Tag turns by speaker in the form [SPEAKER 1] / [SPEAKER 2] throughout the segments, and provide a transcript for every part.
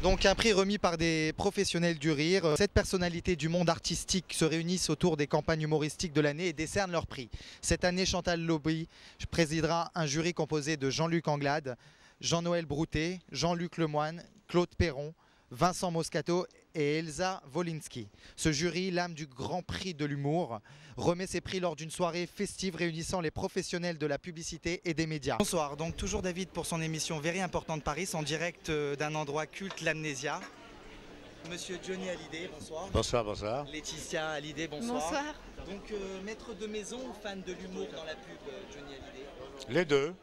[SPEAKER 1] Donc un prix remis par des professionnels du rire. 7 personnalités du monde artistique se réunissent autour des campagnes humoristiques de l'année et décernent leur prix. Cette année, Chantal Lobby présidera un jury composé de Jean-Luc Anglade, Jean-Noël Broutet, Jean-Luc Lemoine, Claude Perron, Vincent Moscato et Elsa Wolinski. Ce jury, l'âme du Grand Prix de l'humour, remet ses prix lors d'une soirée festive réunissant les professionnels de la publicité et des médias. Bonsoir, donc toujours David pour son émission Very Important de Paris, en direct d'un endroit culte, l'Amnésia. Monsieur Johnny Hallyday, bonsoir.
[SPEAKER 2] Bonsoir, bonsoir.
[SPEAKER 1] Laetitia Hallyday, bonsoir.
[SPEAKER 3] Bonsoir.
[SPEAKER 1] Donc maître de maison ou fan de l'humour dans la pub, Johnny Hallyday?
[SPEAKER 2] Les deux.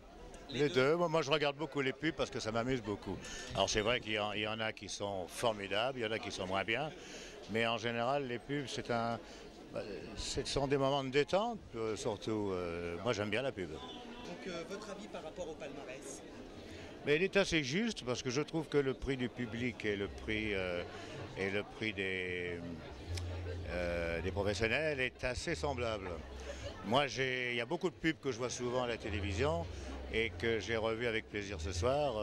[SPEAKER 2] Les deux. Moi, je regarde beaucoup les pubs parce que ça m'amuse beaucoup. Alors, c'est vrai qu'il y en a qui sont formidables, il y en a qui sont moins bien. Mais en général, les pubs, ce sont des moments de détente, surtout. Moi, j'aime bien la pub.
[SPEAKER 1] Donc, votre avis par rapport au palmarès?
[SPEAKER 2] Mais il est assez juste parce que je trouve que le prix du public et le prix des professionnels est assez semblable. Moi, il y a beaucoup de pubs que je vois souvent à la télévision et que j'ai revu avec plaisir ce soir.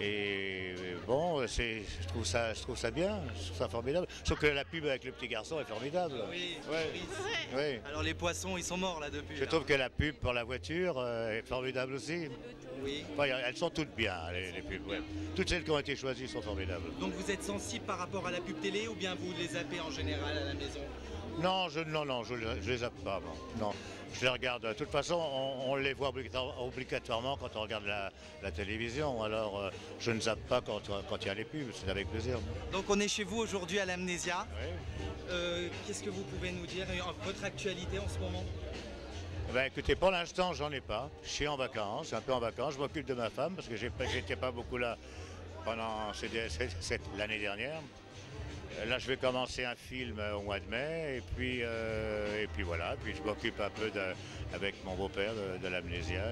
[SPEAKER 2] Et bon, je trouve ça bien, je trouve ça formidable. Sauf que la pub avec le petit garçon est formidable.
[SPEAKER 1] Oui,
[SPEAKER 2] ouais. Oui.
[SPEAKER 1] Alors les poissons, ils sont morts là depuis.
[SPEAKER 2] Je trouve que la pub pour la voiture est formidable aussi.
[SPEAKER 1] Oui.
[SPEAKER 2] Enfin, elles sont toutes bien, les pubs. Ouais. Toutes celles qui ont été choisies sont formidables.
[SPEAKER 1] Donc vous êtes sensible par rapport à la pub télé ou bien vous les zappez en général à la maison?
[SPEAKER 2] Non, je les zappe pas. Non. Je les regarde. De toute façon, on les voit obligatoirement quand on regarde la télévision. Alors, je ne zappe pas quand il y a les pubs. C'est avec plaisir.
[SPEAKER 1] Donc, on est chez vous aujourd'hui à l'Amnésia.
[SPEAKER 2] Oui.
[SPEAKER 1] Qu'est-ce que vous pouvez nous dire? Votre actualité en ce moment?
[SPEAKER 2] Ben, écoutez, pour l'instant, j'en ai pas. Je suis en vacances, un peu en vacances. Je m'occupe de ma femme parce que j'étais pas beaucoup là pendant l'année dernière. Là, je vais commencer un film au mois de mai, et puis voilà. Puis je m'occupe un peu avec mon beau-père de l'Amnésia.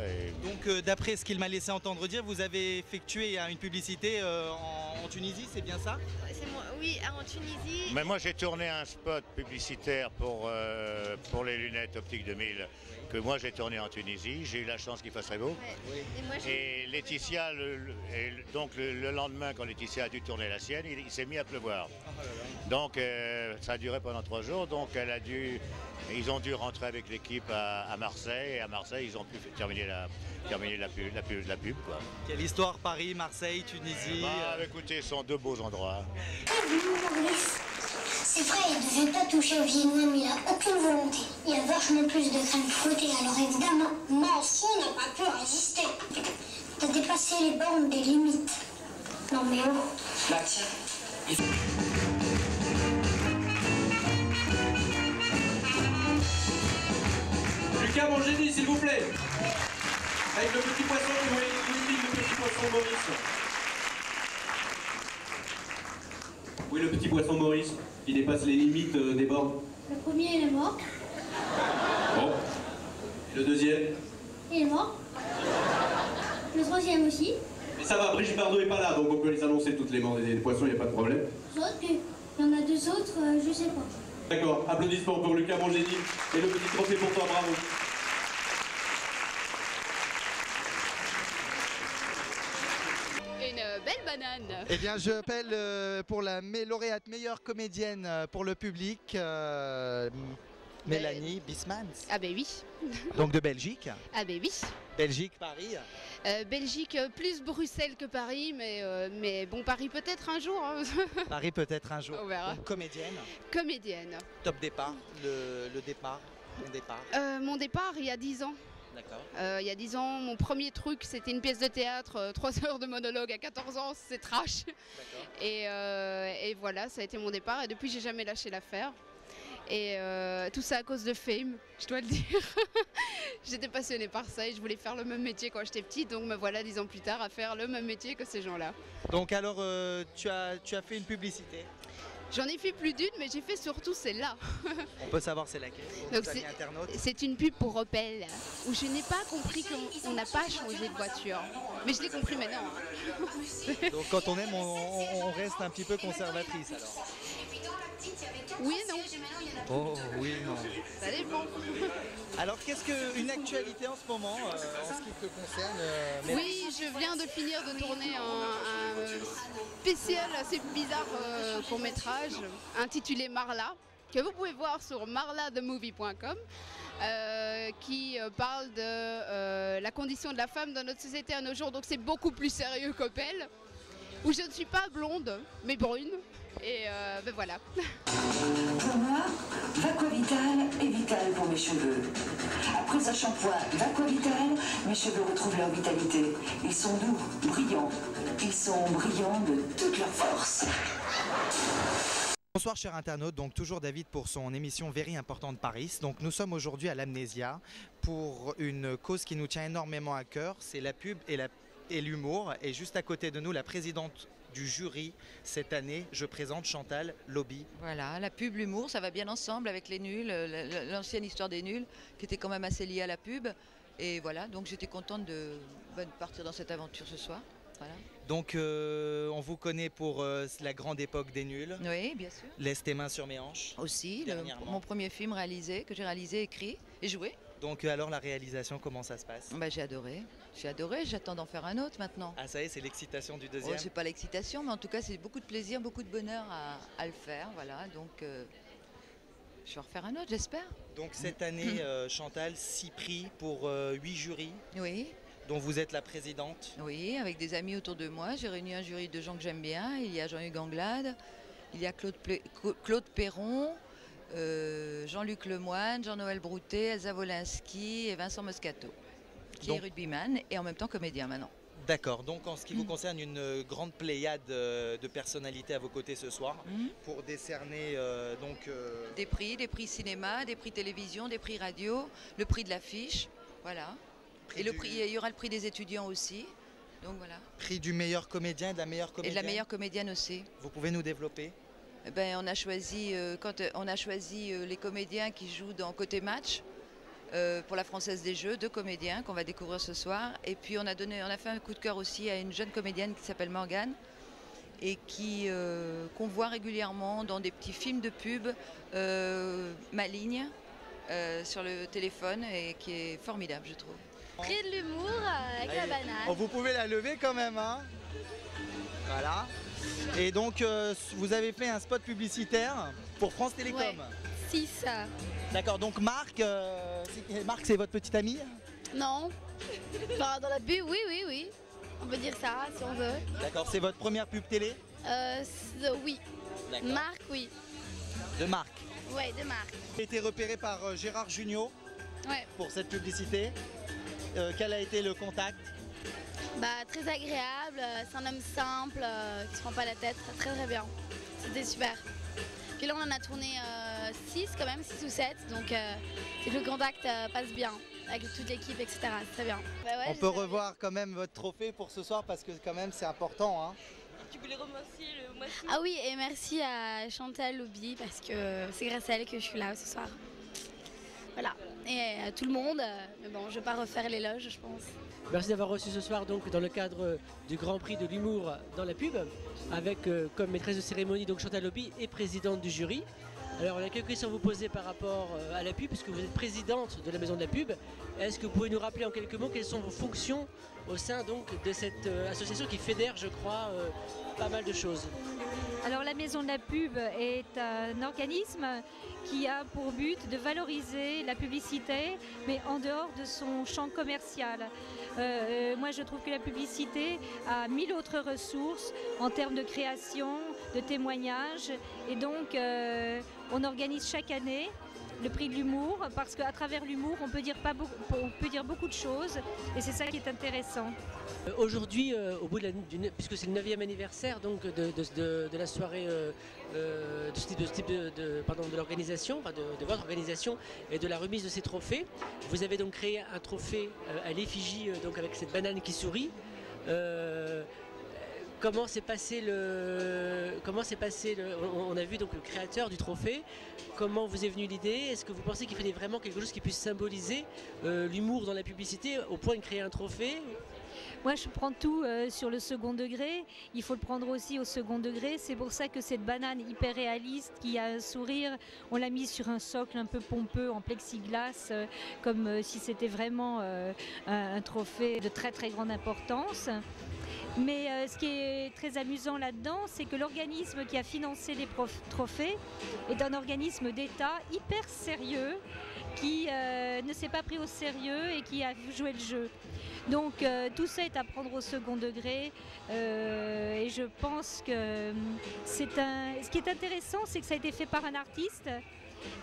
[SPEAKER 1] Donc, d'après ce qu'il m'a laissé entendre dire, vous avez effectué une publicité en Tunisie, c'est bien ça?
[SPEAKER 3] Oui, en Tunisie.
[SPEAKER 2] Mais moi, j'ai tourné un spot publicitaire pour les lunettes Optique 2000 que moi j'ai tourné en Tunisie. J'ai eu la chance qu'il fasse très beau.
[SPEAKER 3] Ouais.
[SPEAKER 2] Et Laetitia, donc le lendemain, quand Laetitia a dû tourner la sienne, il s'est mis à pleuvoir. Donc ça a duré pendant 3 jours. Donc ils ont dû rentrer avec l'équipe à Marseille. Et à Marseille, ils ont pu terminer la pub. Quoi.
[SPEAKER 1] Quelle histoire, Paris, Marseille, Tunisie.
[SPEAKER 2] Écoutez, ce sont 2 beaux endroits.
[SPEAKER 4] C'est vrai, il ne devait pas toucher au viennois, mais il n'a aucune volonté. Il y a vachement plus de crème fouettée, alors évidemment, moi aussi n'a pas pu résister. T'as dépassé les bornes des limites. Non mais oh.
[SPEAKER 5] Bah tiens. Lucas Mangini, s'il vous plaît. Avec le petit poisson, vous voyez le petit poisson Maurice. Oui, le petit poisson Maurice, qui dépasse les limites des bornes.
[SPEAKER 4] Le premier, il est mort.
[SPEAKER 5] Bon. Et le deuxième?
[SPEAKER 4] Il est mort. Le troisième aussi.
[SPEAKER 5] Mais ça va, Brigitte Bardot est pas là, donc on peut les annoncer toutes les morts des poissons, il n'y a pas de problème.
[SPEAKER 4] Les autres, il y en a 2 autres, je sais pas.
[SPEAKER 5] D'accord, applaudissements pour Lucas Mangini et le petit trophée pour toi, bravo.
[SPEAKER 3] Une belle banane.
[SPEAKER 1] Eh bien, je appelle pour la lauréate meilleure comédienne pour le public, Mélanie Bismans.
[SPEAKER 3] Ah ben oui.
[SPEAKER 1] Donc de Belgique.
[SPEAKER 3] Ah ben oui.
[SPEAKER 1] Belgique, Paris.
[SPEAKER 3] Belgique plus Bruxelles que Paris, mais bon, Paris peut-être un jour. Hein.
[SPEAKER 1] Paris peut-être un jour.
[SPEAKER 3] On verra.
[SPEAKER 1] Donc, comédienne.
[SPEAKER 3] Comédienne.
[SPEAKER 1] Top départ, le départ, mon départ.
[SPEAKER 3] Mon départ il y a 10 ans.
[SPEAKER 1] D'accord.
[SPEAKER 3] Il y a 10 ans, mon premier truc, c'était une pièce de théâtre, 3 heures de monologue à 14 ans, c'est trash. Et voilà, ça a été mon départ. Et depuis, j'ai jamais lâché l'affaire. Et tout ça à cause de Fame, je dois le dire. J'étais passionnée par ça et je voulais faire le même métier quand j'étais petite. Donc me voilà 10 ans plus tard à faire le même métier que ces gens-là.
[SPEAKER 1] Donc alors, tu as fait une publicité.
[SPEAKER 3] J'en ai fait plus d'une, mais j'ai fait surtout celle-là.
[SPEAKER 1] On peut savoir c'est laquelle pour nos amis internautes.
[SPEAKER 3] C'est une pub pour Opel, où je n'ai pas compris qu'on n'a pas changé de voiture. Mais je l'ai compris maintenant. Hein.
[SPEAKER 1] Donc quand on aime, on reste un petit peu conservatrice alors.
[SPEAKER 3] Oui et non.
[SPEAKER 1] Oh oui, non.
[SPEAKER 3] Ça dépend.
[SPEAKER 1] Alors qu'est-ce qu'une actualité en ce moment, en ce qui te concerne
[SPEAKER 3] Oui, je viens de finir de tourner un spécial, assez bizarre court-métrage intitulé Marla, que vous pouvez voir sur marlathemovie.com, qui parle de la condition de la femme dans notre société à nos jours. Donc c'est beaucoup plus sérieux qu'Opel, où je ne suis pas blonde, mais brune. Et ben voilà.
[SPEAKER 6] Pour moi, Vaquavital est vital pour mes cheveux. Après un shampoing Vaquavital, mes cheveux retrouvent leur vitalité. Ils sont doux, brillants. Ils sont brillants de toute leur force.
[SPEAKER 1] Bonsoir chers internautes, donc toujours David pour son émission Very Importante Paris. Donc nous sommes aujourd'hui à l'Amnésia pour une cause qui nous tient énormément à cœur, c'est la pub et l'humour. Et juste à côté de nous, la présidente du jury cette année, je présente Chantal Lauby.
[SPEAKER 7] Voilà, la pub, l'humour, ça va bien ensemble avec les nuls, l'ancienne histoire des nuls qui était quand même assez liée à la pub. Et voilà, donc j'étais contente de partir dans cette aventure ce soir. Voilà.
[SPEAKER 1] Donc on vous connaît pour la grande époque des nuls.
[SPEAKER 7] Oui, bien sûr.
[SPEAKER 1] Laisse tes mains sur mes hanches.
[SPEAKER 7] Aussi, mon premier film que j'ai réalisé, écrit et joué.
[SPEAKER 1] Donc alors la réalisation, comment ça se passe?
[SPEAKER 7] Bah, j'ai adoré, j'attends d'en faire un autre maintenant.
[SPEAKER 1] Ah ça y est, c'est l'excitation du deuxième?
[SPEAKER 7] Oh, c'est pas l'excitation, mais en tout cas c'est beaucoup de plaisir, beaucoup de bonheur à le faire, voilà, donc je vais en refaire un autre, j'espère.
[SPEAKER 1] Donc cette année, Chantal, 6 prix pour 8 jurys.
[SPEAKER 7] Oui.
[SPEAKER 1] Dont vous êtes la présidente.
[SPEAKER 7] Oui, avec des amis autour de moi, j'ai réuni un jury de gens que j'aime bien, il y a Jean-Hugues Anglade, il y a Claude Perron, Jean-Luc Lemoine, Jean-Noël Broutet, Elsa Wolinski et Vincent Moscato, qui est rugbyman et en même temps comédien maintenant.
[SPEAKER 1] D'accord, donc en ce qui vous concerne, une grande pléiade de personnalités à vos côtés ce soir pour décerner
[SPEAKER 7] des prix cinéma, des prix télévision, des prix radio, le prix de l'affiche, voilà. Et il y aura le prix des étudiants aussi, donc voilà.
[SPEAKER 1] Prix du meilleur comédien et de la meilleure comédienne.
[SPEAKER 7] Et de la meilleure comédienne aussi.
[SPEAKER 1] Vous pouvez nous développer?
[SPEAKER 7] Ben, on a choisi les comédiens qui jouent dans Côté Match pour la Française des Jeux, 2 comédiens qu'on va découvrir ce soir. Et puis on a fait un coup de cœur aussi à une jeune comédienne qui s'appelle Morgane et qu'on voit régulièrement dans des petits films de pub, Ma Ligne, sur le téléphone, et qui est formidable, je trouve.
[SPEAKER 8] Prix de l'humour avec la banane.
[SPEAKER 1] Oh, vous pouvez la lever quand même, hein? Voilà. Et donc, vous avez fait un spot publicitaire pour France Télécom.
[SPEAKER 8] Ouais. 6.
[SPEAKER 1] D'accord, donc Marc, c'est votre petite amie?
[SPEAKER 8] Non. Enfin, dans la pub, oui. On peut dire ça, si on veut.
[SPEAKER 1] D'accord, c'est votre première pub télé?
[SPEAKER 8] Oui. Marc, oui.
[SPEAKER 1] De Marc?
[SPEAKER 8] Ouais, de Marc.
[SPEAKER 1] Vous avez été repéré par Gérard Jugnot pour cette publicité. Quel a été le contact?
[SPEAKER 8] Bah, très agréable, c'est un homme simple, qui se prend pas la tête, très bien. C'était super. Puis là on en a tourné 6 quand même, 6 ou 7, donc c'est que le contact passe bien avec toute l'équipe, etc. C'est très bien. Bah ouais,
[SPEAKER 1] on peut revoir quand même votre trophée pour ce soir parce que quand même c'est important, hein.
[SPEAKER 8] Tu voulais remercier le moitié. Ah oui, et merci à Chantal Lauby parce que c'est grâce à elle que je suis là ce soir. Voilà, et à tout le monde, mais bon, je ne vais pas refaire l'éloge, je pense.
[SPEAKER 9] Merci d'avoir reçu ce soir donc dans le cadre du Grand Prix de l'humour dans la pub, avec comme maîtresse de cérémonie donc Chantal Lauby et présidente du jury. Alors on a quelques questions à vous poser par rapport à la pub, puisque vous êtes présidente de la maison de la pub. Est-ce que vous pouvez nous rappeler en quelques mots quelles sont vos fonctions au sein donc de cette association qui fédère, je crois, pas mal de choses?
[SPEAKER 10] Alors la Maison de la Pub est un organisme qui a pour but de valoriser la publicité, mais en dehors de son champ commercial. Moi je trouve que la publicité a 1000 autres ressources en termes de création, de témoignages, et donc on organise chaque année le prix de l'humour, parce qu'à travers l'humour on peut dire beaucoup de choses, et c'est ça qui est intéressant.
[SPEAKER 9] Aujourd'hui, au bout puisque c'est le 9e anniversaire donc, de la soirée de l'organisation, enfin de votre organisation et de la remise de ces trophées, vous avez donc créé un trophée à l'effigie donc avec cette banane qui sourit. Comment s'est passé on a vu donc le créateur du trophée. Comment vous est venue l'idée? Est-ce que vous pensez qu'il fallait vraiment quelque chose qui puisse symboliser l'humour dans la publicité au point de créer un trophée?
[SPEAKER 10] Moi, je prends tout sur le second degré. Il faut le prendre aussi au second degré. C'est pour ça que cette banane hyper réaliste qui a un sourire, on l'a mise sur un socle un peu pompeux en plexiglas, comme si c'était vraiment un trophée de très très grande importance. Mais ce qui est très amusant là-dedans, c'est que l'organisme qui a financé les trophées est un organisme d'État hyper sérieux, qui ne s'est pas pris au sérieux et qui a joué le jeu. Donc tout ça est à prendre au second degré et je pense que ce qui est intéressant, c'est que ça a été fait par un artiste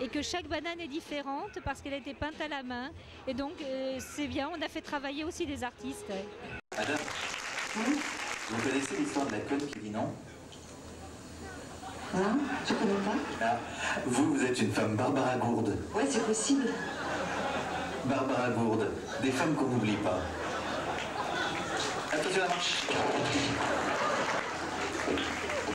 [SPEAKER 10] et que chaque banane est différente parce qu'elle a été peinte à la main. Et donc c'est bien, on a fait travailler aussi des artistes.
[SPEAKER 11] Madame, vous connaissez l'histoire de la conne qui dit non?
[SPEAKER 6] Non, je ne connais pas.
[SPEAKER 11] Ah, vous êtes une femme Barbara Gourde.
[SPEAKER 6] Ouais, c'est possible.
[SPEAKER 11] Barbara Gourde, des femmes qu'on n'oublie pas. Attention à la marche.